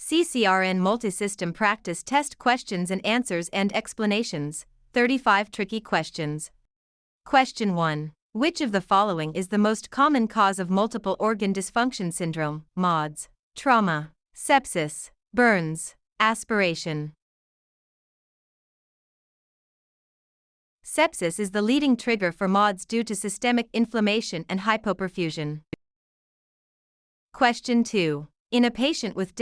CCRN Multisystem Practice Test Questions and Answers and Explanations, 35 Tricky Questions. Question 1. Which of the following is the most common cause of multiple organ dysfunction syndrome, MODS? Trauma, sepsis, burns, aspiration. Sepsis is the leading trigger for MODS due to systemic inflammation and hypoperfusion. Question 2. In a patient with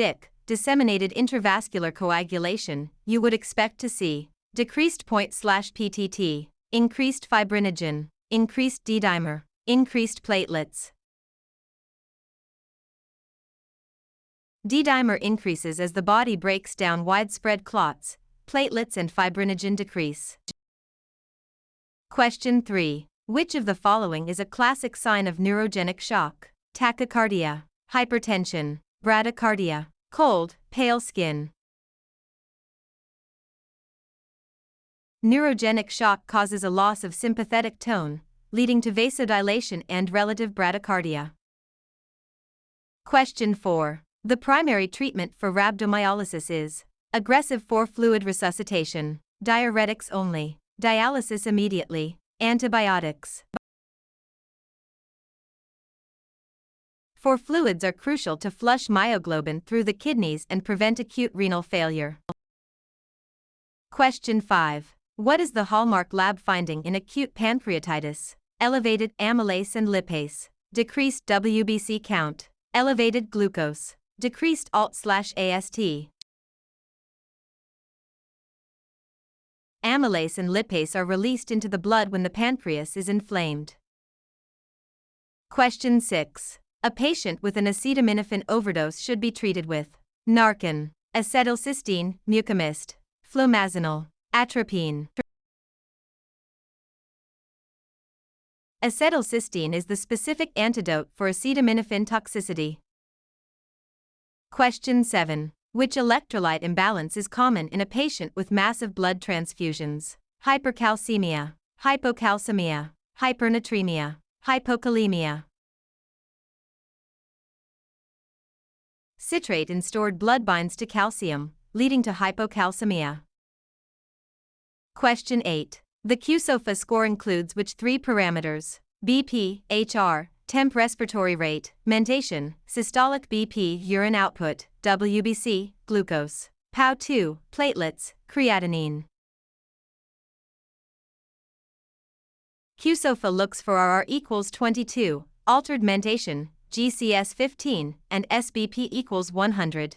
disseminated intravascular coagulation, you would expect to see decreased point/PTT, increased fibrinogen, increased D-dimer, increased platelets. D-dimer increases as the body breaks down widespread clots, platelets and fibrinogen decrease. Question 3. Which of the following is a classic sign of neurogenic shock? Tachycardia, hypertension, bradycardia, cold, pale skin. Neurogenic shock causes a loss of sympathetic tone, leading to vasodilation and relative bradycardia. Question 4. The primary treatment for rhabdomyolysis is aggressive fluid resuscitation, diuretics only, dialysis immediately, antibiotics. Fluids are crucial to flush myoglobin through the kidneys and prevent acute renal failure. Question 5. What is the hallmark lab finding in acute pancreatitis? Elevated amylase and lipase, decreased WBC count, elevated glucose, decreased ALT/AST. Amylase and lipase are released into the blood when the pancreas is inflamed. Question 6. A patient with an acetaminophen overdose should be treated with Narcan, acetylcysteine, mucomyst, flumazenol, atropine. Acetylcysteine is the specific antidote for acetaminophen toxicity. Question 7. Which electrolyte imbalance is common in a patient with massive blood transfusions? Hypercalcemia, hypocalcemia, hypernatremia, hypokalemia. Citrate in stored blood binds to calcium, leading to hypocalcemia. Question 8. The QSOFA score includes which three parameters? BP, HR, temp respiratory rate, mentation, systolic BP urine output, WBC, glucose, POW2, platelets, creatinine. QSOFA looks for RR equals 22, altered mentation, GCS 15, and SBP equals 100.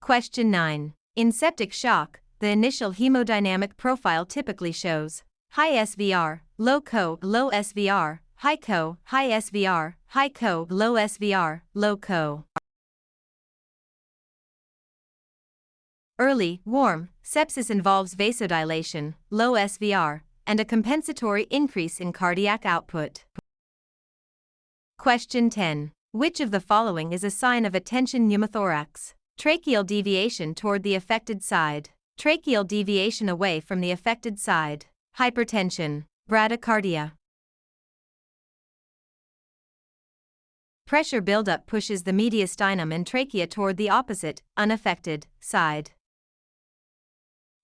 Question 9. In septic shock, the initial hemodynamic profile typically shows high SVR, low CO, low SVR, high CO, high SVR, high CO, low SVR, low CO. Early, warm, sepsis involves vasodilation, low SVR, and a compensatory increase in cardiac output. Question 10. Which of the following is a sign of attention pneumothorax? Tracheal deviation toward the affected side, tracheal deviation away from the affected side, hypertension, bradycardia. Pressure buildup pushes the mediastinum and trachea toward the opposite, unaffected, side.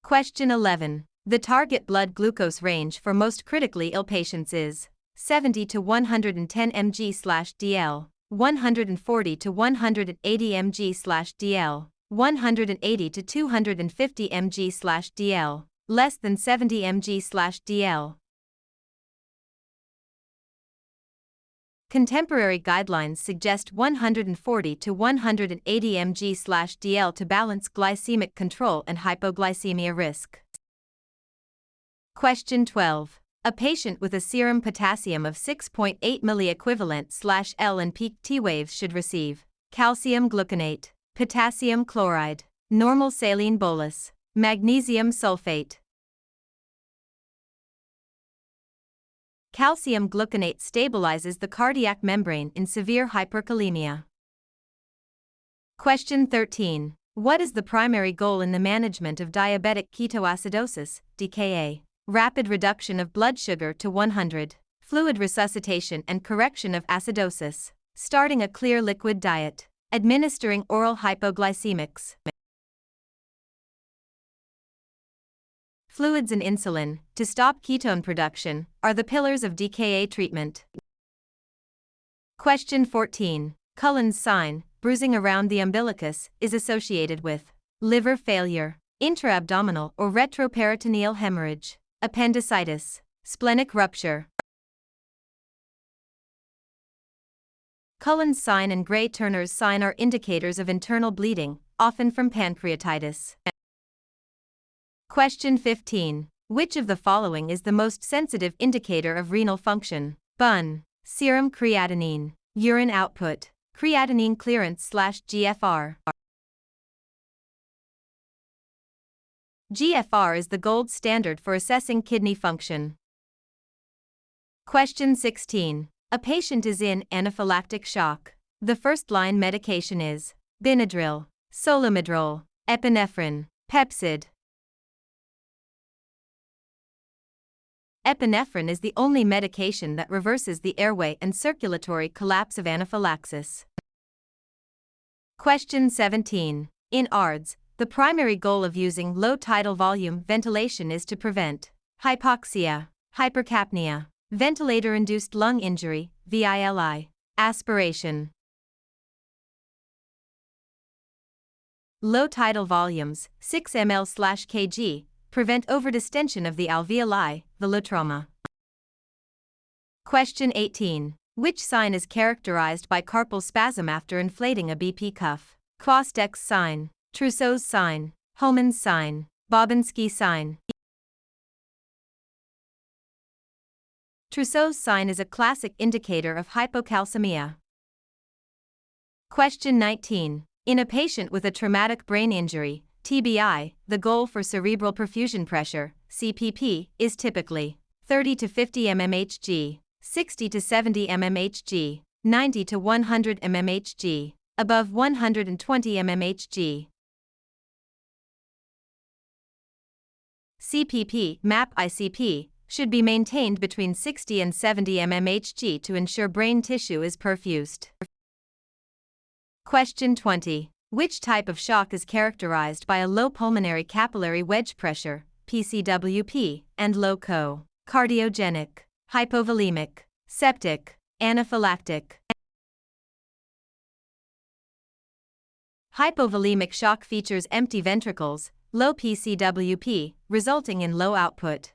Question 11. The target blood glucose range for most critically ill patients is 70 to 110 mg/dl, 140 to 180 mg/dl, 180 to 250 mg/dl, less than 70 mg/dl. Contemporary guidelines suggest 140 to 180 mg/dl to balance glycemic control and hypoglycemia risk. Question 12. A patient with a serum potassium of 6.8 milliequivalent/L and peak T waves should receive calcium gluconate, potassium chloride, normal saline bolus, magnesium sulfate. Calcium gluconate stabilizes the cardiac membrane in severe hyperkalemia. Question 13. What is the primary goal in the management of diabetic ketoacidosis, DKA? Rapid reduction of blood sugar to 100, fluid resuscitation and correction of acidosis, starting a clear liquid diet, Administering oral hypoglycemics. Fluids and insulin, to stop ketone production, are the pillars of DKA treatment. Question 14. Cullen's sign, bruising around the umbilicus, is associated with liver failure, intra-abdominal or retroperitoneal hemorrhage, appendicitis, splenic rupture. Cullen's sign and Gray-Turner's sign are indicators of internal bleeding, often from pancreatitis. Question 15. Which of the following is the most sensitive indicator of renal function? BUN, serum creatinine, urine output, creatinine clearance/GFR. GFR is the gold standard for assessing kidney function. Question 16. A patient is in anaphylactic shock. The first-line medication is Benadryl, Solomedrol, epinephrine, Pepcid. Epinephrine is the only medication that reverses the airway and circulatory collapse of anaphylaxis. Question 17. In ARDS, the primary goal of using low tidal volume ventilation is to prevent hypoxia, hypercapnia, ventilator-induced lung injury, VILI, aspiration. Low tidal volumes, 6 ml/kg, prevent overdistension of the alveoli, velotrauma. Question 18. Which sign is characterized by carpal spasm after inflating a BP cuff? Quastec's sign, Trousseau's sign, Homan's sign, Bobinski sign. Trousseau's sign is a classic indicator of hypocalcemia. Question 19. In a patient with a traumatic brain injury, TBI, the goal for cerebral perfusion pressure, CPP, is typically 30 to 50 mmHg, 60 to 70 mmHg, 90 to 100 mmHg, above 120 mmHg. CPP, MAP ICP, should be maintained between 60 and 70 mmHg to ensure brain tissue is perfused. Question 20. Which type of shock is characterized by a low pulmonary capillary wedge pressure, PCWP, and low CO? Cardiogenic, hypovolemic, septic, anaphylactic. Hypovolemic shock features empty ventricles, low PCWP, resulting in low output.